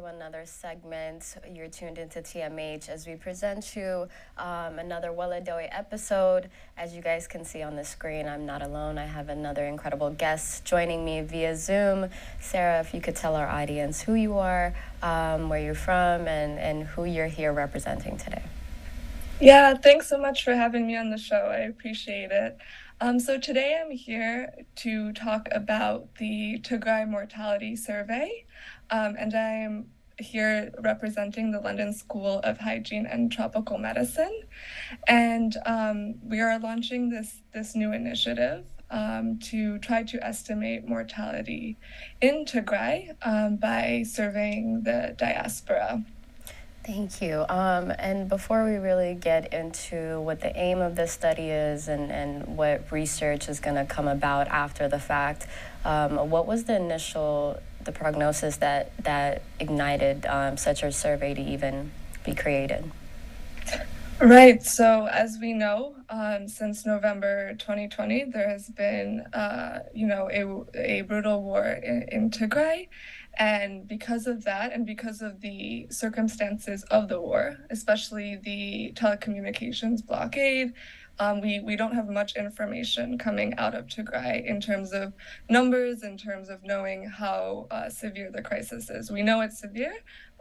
another segment. You're tuned into TMH as we present you another Weledoy episode. As you guys can see on the screen, I'm not alone. I have another incredible guest joining me via Zoom. Sarah, if you could tell our audience who you are, where you're from, and who you're here representing today. Yeah, thanks so much for having me on the show. I appreciate it. So today I'm here to talk about the Tigrai mortality survey, and I'm here representing the London School of Hygiene and Tropical Medicine. And we are launching this new initiative to try to estimate mortality in Tigray by surveying the diaspora. Thank you. And before we really get into what the aim of this study is and what research is going to come about after the fact, what was the prognosis that ignited such a survey to even be created? Right. So as we know, since November 2020, there has been, a brutal war in Tigray. And because of that, and because of the circumstances of the war, especially the telecommunications blockade, we don't have much information coming out of Tigray in terms of numbers, in terms of knowing how severe the crisis is. We know it's severe,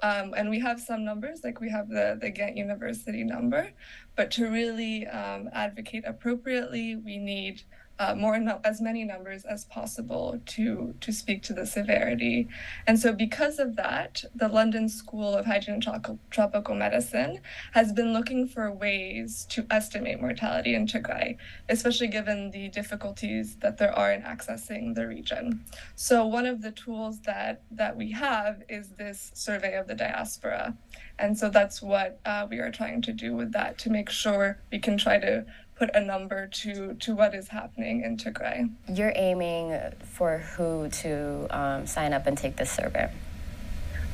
and we have some numbers, like we have the Ghent University number, but to really advocate appropriately, we need as many numbers as possible to speak to the severity. And so because of that, the London School of Hygiene and Tropical Medicine has been looking for ways to estimate mortality in Tigray, especially given the difficulties that there are in accessing the region. So one of the tools that we have is this survey of the diaspora. And so that's what we are trying to do with that, to make sure we can try to put a number to what is happening in Tigray. You're aiming for who to sign up and take this survey?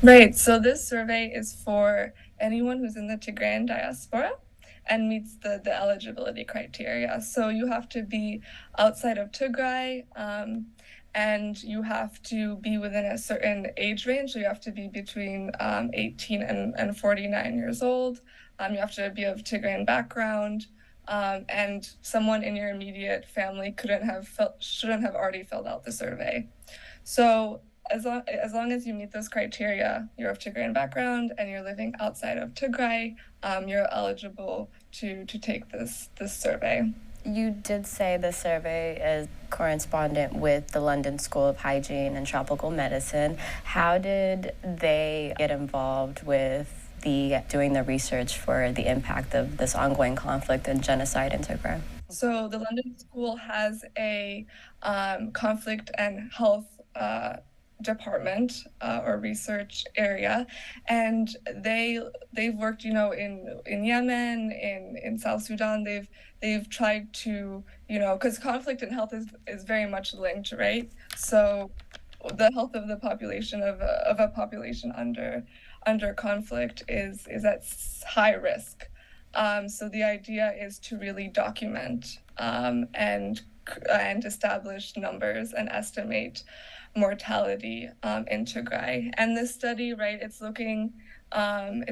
Right. So this survey is for anyone who's in the Tigrayan diaspora and meets the eligibility criteria. So you have to be outside of Tigray, and you have to be within a certain age range. So you have to be between 18 and 49 years old. You have to be of Tigrayan background. And someone in your immediate family shouldn't have already filled out the survey. So as long as you meet those criteria, you're of Tigrayan background and you're living outside of Tigray, you're eligible to take this survey. You did say the survey is correspondent with the London School of Hygiene and Tropical Medicine. How did they get involved with doing the research for the impact of this ongoing conflict and genocide in Tigray? So the London School has a conflict and health department or research area, and they've worked, in Yemen, in South Sudan. They've tried to, because conflict and health is very much linked, right? So the health of the population of a population under conflict is at high risk. So the idea is to really document and establish numbers and estimate mortality in Tigray. And this study, right, it's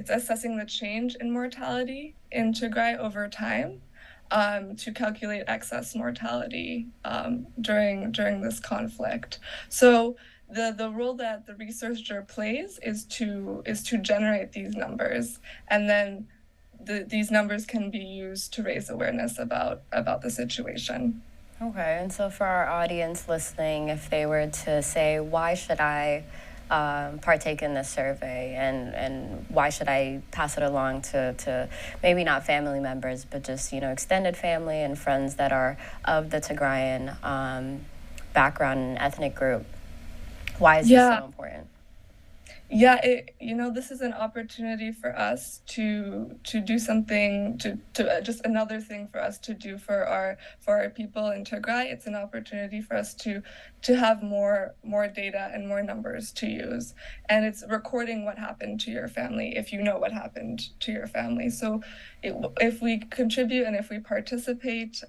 assessing the change in mortality in Tigray over time to calculate excess mortality during this conflict. So the role that the researcher plays is to generate these numbers, and then these numbers can be used to raise awareness about the situation. Okay, and so for our audience listening, if they were to say, why should I partake in this survey, and why should I pass it along to maybe not family members, but just, extended family and friends that are of the Tigrayan background and ethnic group? Why is this so important? Yeah, this is an opportunity for us to do something, to just another thing for us to do for our people in Tigray. It's an opportunity for us to have more data and more numbers to use, and it's recording what happened to your family if you know what happened to your family. So if we contribute and if we participate,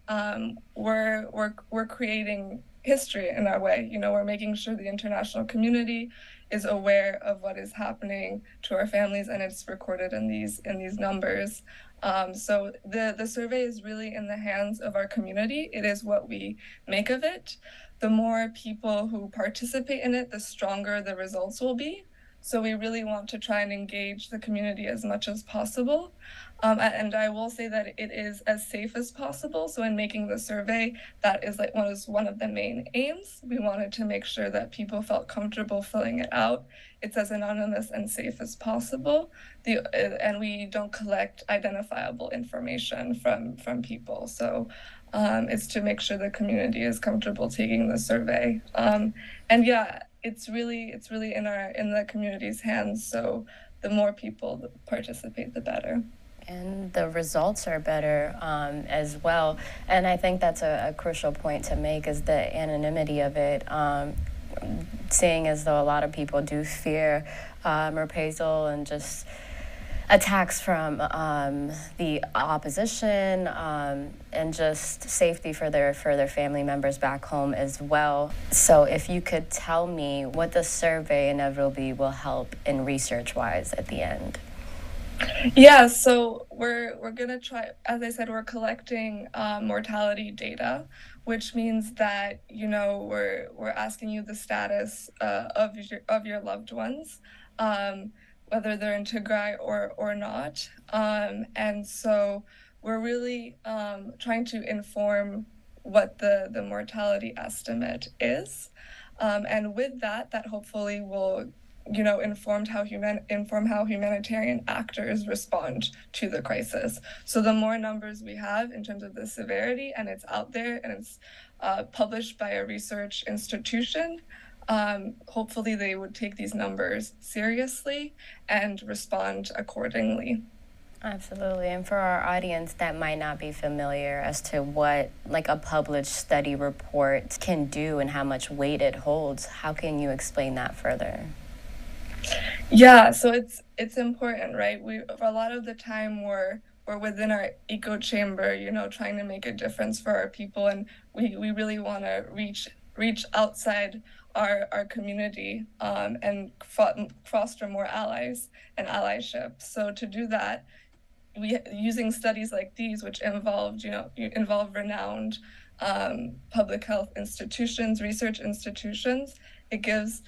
we're creating history in our way. We're making sure the international community is aware of what is happening to our families, and it's recorded in these numbers. So the survey is really in the hands of our community. It is what we make of it. The more people who participate in it, the stronger the results will be. So we really want to try and engage the community as much as possible. And I will say that it is as safe as possible. So in making the survey, that is like one of the main aims. We wanted to make sure that people felt comfortable filling it out. It's as anonymous and safe as possible. And we don't collect identifiable information from people. So it's to make sure the community is comfortable taking the survey. And yeah, it's really in the community's hands. So the more people that participate, the better. And the results are better as well. And I think that's a crucial point to make, is the anonymity of it. Seeing as though a lot of people do fear reprisal and just attacks from the opposition, and just safety for their family members back home as well. So if you could tell me what the survey inevitably will help in research-wise at the end. Yeah, so we're gonna try, as I said, we're collecting mortality data, which means that, you know, we're asking you the status of your loved ones, whether they're in Tigray or not. And so we're really trying to inform what the mortality estimate is. And with that hopefully will, you know, inform how humanitarian actors respond to the crisis. So the more numbers we have in terms of the severity, and it's out there and it's published by a research institution, hopefully they would take these numbers seriously and respond accordingly. Absolutely. And for our audience that might not be familiar as to what like a published study report can do and how much weight it holds, how can you explain that further? Yeah, so it's important, right? A lot of the time we're within our echo chamber, you know, trying to make a difference for our people, and we really want to reach outside our community, and foster more allies and allyship. So to do that, using studies like these, which involve renowned public health institutions, research institutions, it gives,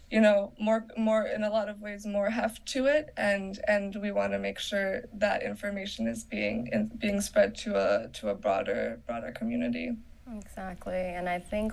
you know, more in a lot of ways more heft to it, and we want to make sure that information is being spread to a broader community. Exactly. And I think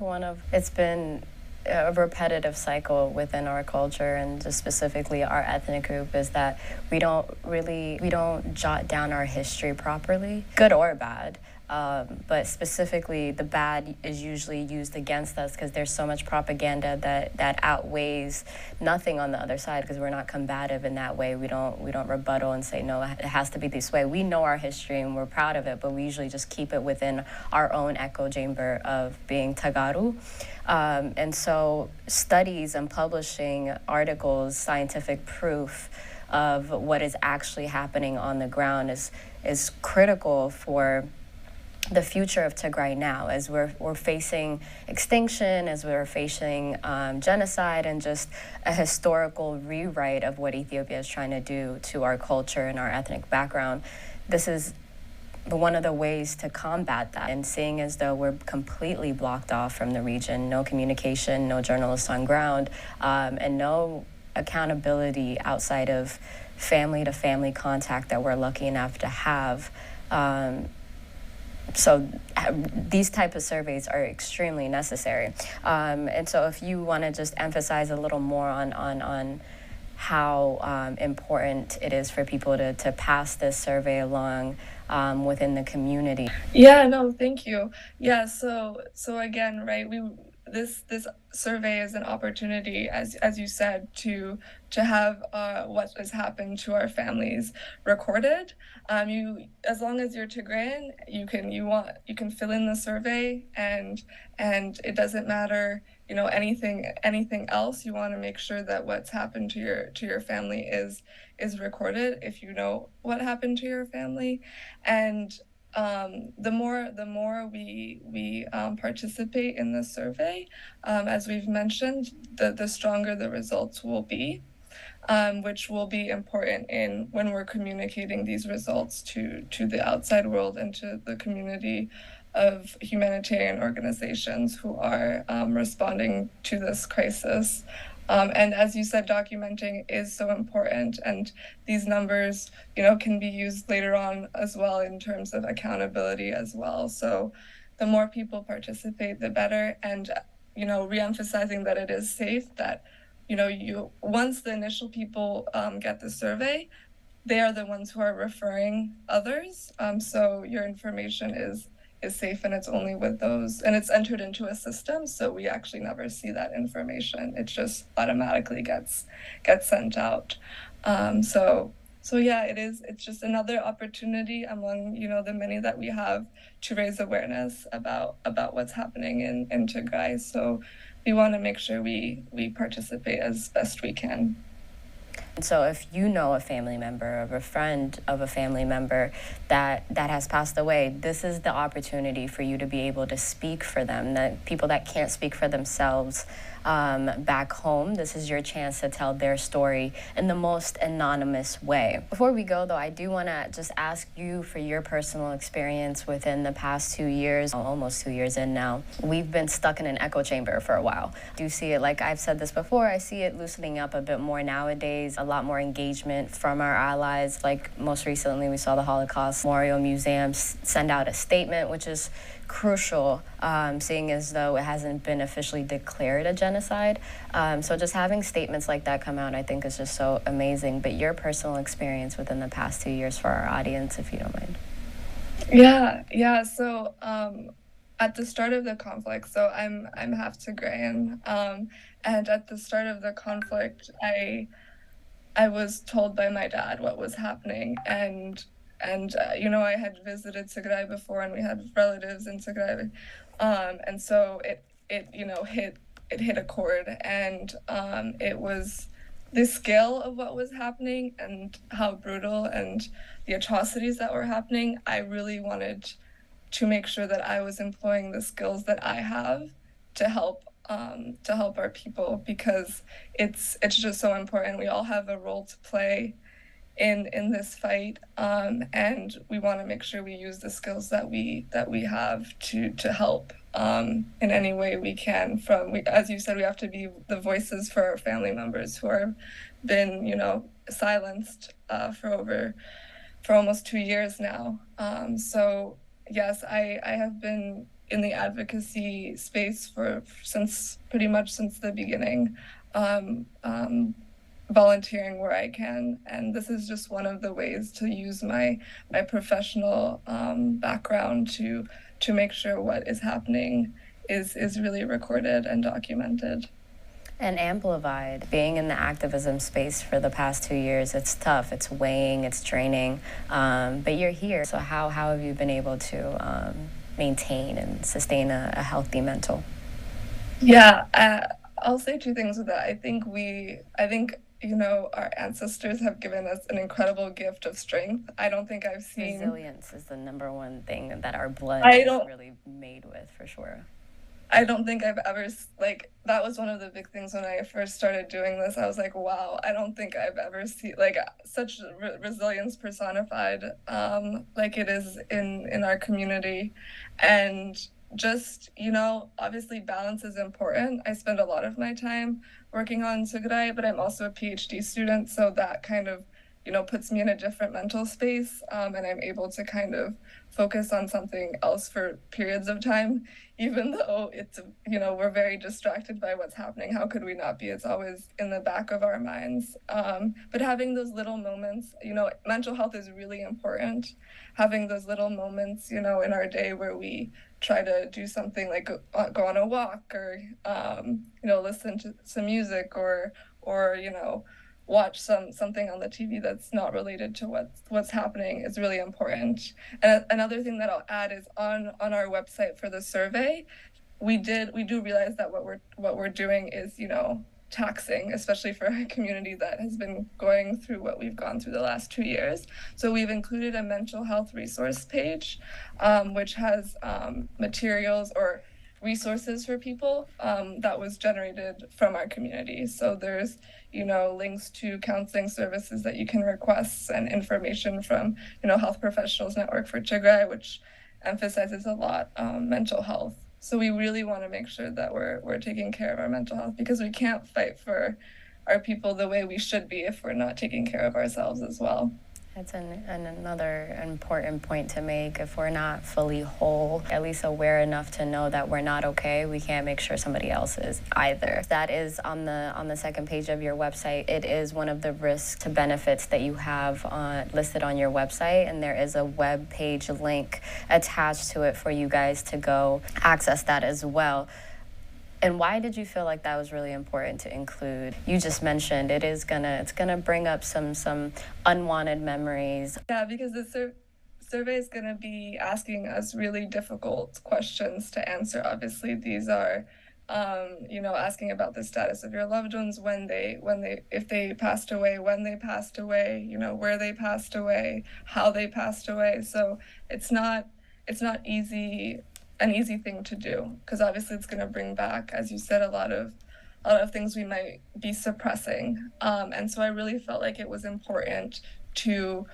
it's been a repetitive cycle within our culture, and just specifically our ethnic group, is that we don't jot down our history properly, good or bad. But specifically, the bad is usually used against us because there's so much propaganda that outweighs nothing on the other side, because we're not combative in that way. We don't rebuttal and say, no, it has to be this way. We know our history and we're proud of it, but we usually just keep it within our own echo chamber of being Tagaru. And so studies and publishing articles, scientific proof of what is actually happening on the ground is critical for the future of Tigray now, as we're facing extinction, as we're facing genocide, and just a historical rewrite of what Ethiopia is trying to do to our culture and our ethnic background. This is one of the ways to combat that, and seeing as though we're completely blocked off from the region, no communication, no journalists on ground, and no accountability outside of family-to-family contact that we're lucky enough to have. So these type of surveys are extremely necessary. And so if you want to just emphasize a little more on how important it is for people to pass this survey along within the community. Yeah, no, thank you. Yeah, so again, right, this survey is an opportunity, as you said, to have what has happened to our families recorded. As long as you're Tigrayan, you can fill in the survey, and it doesn't matter, you know, anything else. You want to make sure that what's happened to your family is recorded, if you know what happened to your family. And the more we participate in the survey, as we've mentioned, the stronger the results will be, which will be important in when we're communicating these results to the outside world and to the community of humanitarian organizations who are responding to this crisis. And as you said, documenting is so important, and these numbers, can be used later on as well in terms of accountability as well. So the more people participate, the better. And, reemphasizing that it is safe, that, you once the initial people get the survey, they are the ones who are referring others. So your information is safe, and it's only with those, and it's entered into a system, so we actually never see that information. It just automatically gets sent out. So yeah, it's just another opportunity among, the many that we have to raise awareness about what's happening in Tigray. So we want to make sure we participate as best we can. So if you know a family member of a friend of a family member that has passed away, this is the opportunity for you to be able to speak for them, the people that can't speak for themselves back home. This is your chance to tell their story in the most anonymous way. Before we go, though, I do want to just ask you for your personal experience within the past 2 years, almost 2 years in now. We've been stuck in an echo chamber for a while. Do you see it, like I've said this before, I see it loosening up a bit more nowadays, a lot more engagement from our allies. Like most recently, we saw the Holocaust Memorial Museum send out a statement, which is crucial, seeing as though it hasn't been officially declared a genocide. So just having statements like that come out, I think, is just so amazing. But your personal experience within the past 2 years for our audience, if you don't mind. Yeah. So at the start of the conflict, so I'm half Tigrayan, and at the start of the conflict, I was told by my dad what was happening, and I had visited Tigray before, and we had relatives in Tigray, and so it hit a chord, and it was the scale of what was happening and how brutal and the atrocities that were happening. I really wanted to make sure that I was employing the skills that I have to help our people, because it's just so important. We all have a role to play in this fight, and we want to make sure we use the skills that we have to help in any way we can. As you said, we have to be the voices for our family members who have been, silenced for almost 2 years now. So yes, I have been in the advocacy space pretty much since the beginning, volunteering where I can, and this is just one of the ways to use my professional background to make sure what is happening is really recorded and documented. And amplified. Being in the activism space for the past 2 years, it's tough, it's weighing, it's draining, but you're here. So how have you been able to maintain and sustain a healthy mental? Yeah, I'll say two things with that. I think our ancestors have given us an incredible gift of strength. I don't think I've seen Resilience is the number one thing that our blood I is don't really made with, for sure. I don't think I've ever that was one of the big things when I first started doing this. I was like, wow, I don't think I've ever seen such resilience personified, like it is in our community. And just, obviously balance is important. I spend a lot of my time working on Tigray, but I'm also a PhD student, so that kind of, puts me in a different mental space, and I'm able to kind of focus on something else for periods of time, even though we're very distracted by what's happening. How could we not be? It's always in the back of our minds. But having those little moments, mental health is really important. Having those little moments, in our day where we try to do something like go on a walk, or listen to some music, or watch something on the TV that's not related to what's happening is really important. And another thing that I'll add is on our website for the survey, we do realize that what we're doing is, taxing, especially for a community that has been going through what we've gone through the last 2 years. So we've included a mental health resource page, which has materials or resources for people that was generated from our community. So there's, links to counseling services that you can request and information from, Health Professionals Network for Tigray, which emphasizes a lot mental health. So we really want to make sure that we're taking care of our mental health, because we can't fight for our people the way we should be if we're not taking care of ourselves as well. That's another important point to make. If we're not fully whole, at least aware enough to know that we're not okay, we can't make sure somebody else is either. That is on the second page of your website. It is one of the risks to benefits that you have listed on your website, and there is a web page link attached to it for you guys to go access that as well. And why did you feel like that was really important to include? You just mentioned it's gonna bring up some unwanted memories. Yeah, because the survey is gonna be asking us really difficult questions to answer. Obviously, these are, asking about the status of your loved ones if they passed away, when they passed away, where they passed away, how they passed away. So it's not an easy thing to do, because obviously it's going to bring back, as you said, a lot of things we might be suppressing, and so I really felt like it was important to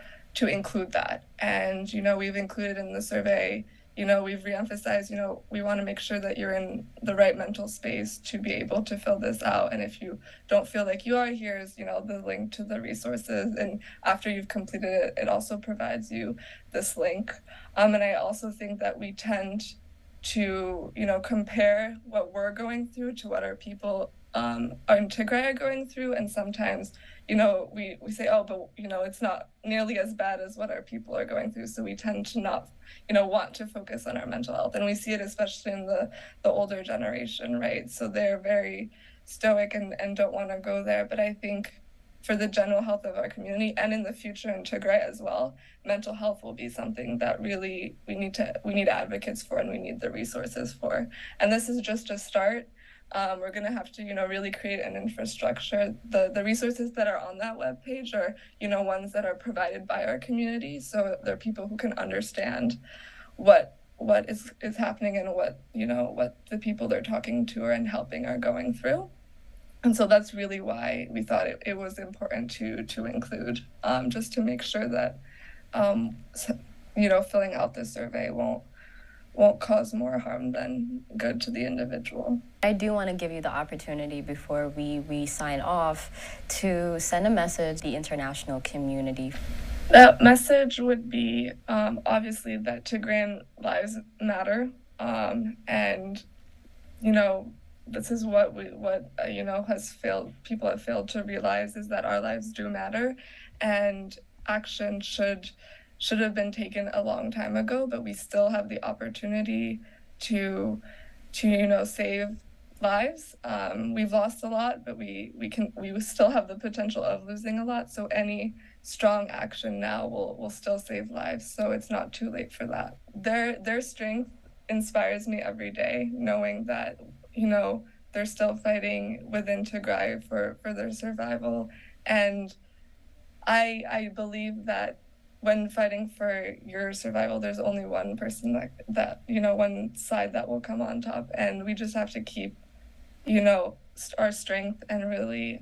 include that. And we've included in the survey, we've reemphasized, we want to make sure that you're in the right mental space to be able to fill this out. And if you don't feel like you are, here's the link to the resources, and after you've completed it, it also provides you this link. And I also think that we tend to compare what we're going through to what our people in Tigray are going through, and sometimes we say, oh, but it's not nearly as bad as what our people are going through, so we tend to not want to focus on our mental health. And we see it especially in the older generation, right? So they're very stoic and don't want to go there. But I think for the general health of our community, and in the future in Tigray as well, mental health will be something that really we need advocates for, and we need the resources for. And this is just a start. We're going to have to, really create an infrastructure. The resources that are on that webpage are, ones that are provided by our community. So they're people who can understand what is happening, and what the people they're talking to and helping are going through. And so that's really why we thought it was important to include, just to make sure that, filling out this survey won't cause more harm than good to the individual. I do want to give you the opportunity before we sign off to send a message to the international community. That message would be, obviously, that Tigrayan lives matter, and this is what people have failed to realize, is that our lives do matter, and action should have been taken a long time ago, but we still have the opportunity to save lives. We've lost a lot, but we still have the potential of losing a lot. So any strong action now will still save lives. So it's not too late for that. Their strength inspires me every day, knowing that they're still fighting within Tigray for their survival. And I believe that when fighting for your survival, there's only one person that one side that will come on top, and we just have to keep our strength and really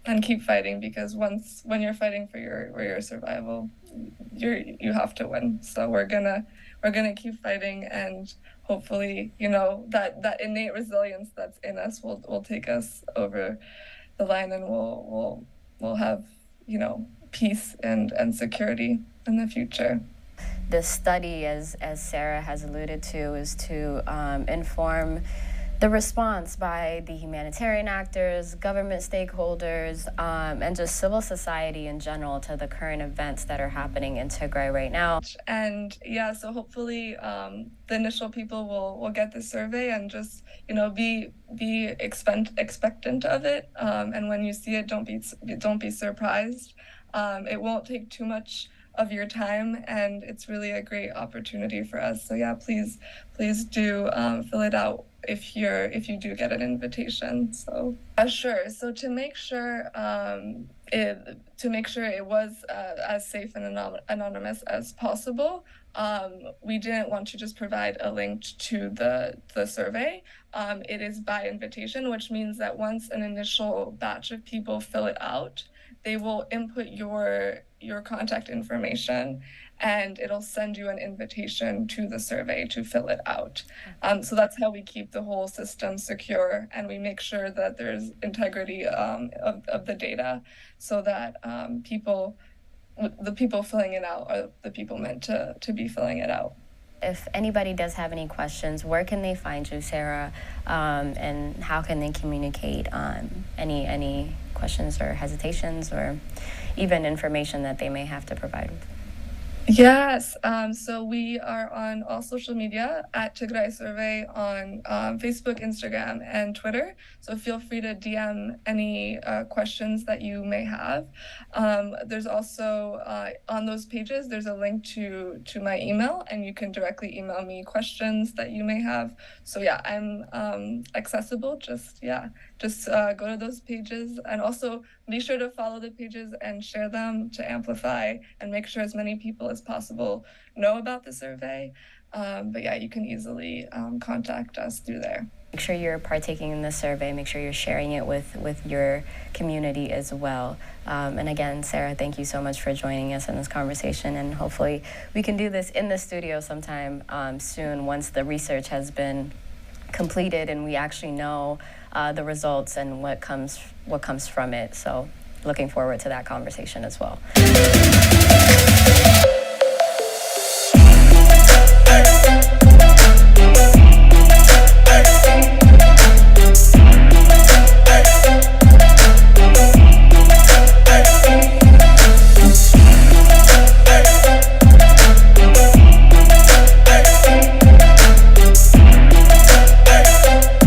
and keep fighting, because when you're fighting for your survival, you have to win. So we're gonna keep fighting, and hopefully that innate resilience that's in us will take us over the line, and we'll have peace and security in the future. The study, as Sarah has alluded to, is to inform the response by the humanitarian actors, government stakeholders, and just civil society in general to the current events that are happening in Tigray right now. And yeah, so hopefully the initial people will get the survey and just be expectant of it. And when you see it, don't be surprised. It won't take too much of your time, and it's really a great opportunity for us. So yeah, please do fill it out if you do get an invitation. So sure. So to make sure it was as safe and anonymous as possible, we didn't want to just provide a link to the survey. It is by invitation, which means that once an initial batch of people fill it out, they will input your contact information, and it'll send you an invitation to the survey to fill it out. So that's how we keep the whole system secure, and we make sure that there's integrity of the data, so that the people filling it out are the people meant to be filling it out. If anybody does have any questions, where can they find you, Sarah, and how can they communicate on any questions or hesitations or even information that they may have to provide with? Yes, so we are on all social media at Tigrai Survey on Facebook, Instagram, and Twitter. So feel free to DM any questions that you may have. There's also on those pages, there's a link to my email, and you can directly email me questions that you may have. So yeah, I'm accessible. Just go to those pages, and also be sure to follow the pages and share them to amplify and make sure as many people as possible know about the survey. But yeah, you can easily contact us through there. Make sure you're partaking in the survey. Make sure you're sharing it with your community as well. And again, Sarah, thank you so much for joining us in this conversation. And hopefully we can do this in the studio sometime soon once the research has been completed and we actually know the results and what comes from it. So looking forward to that conversation as well.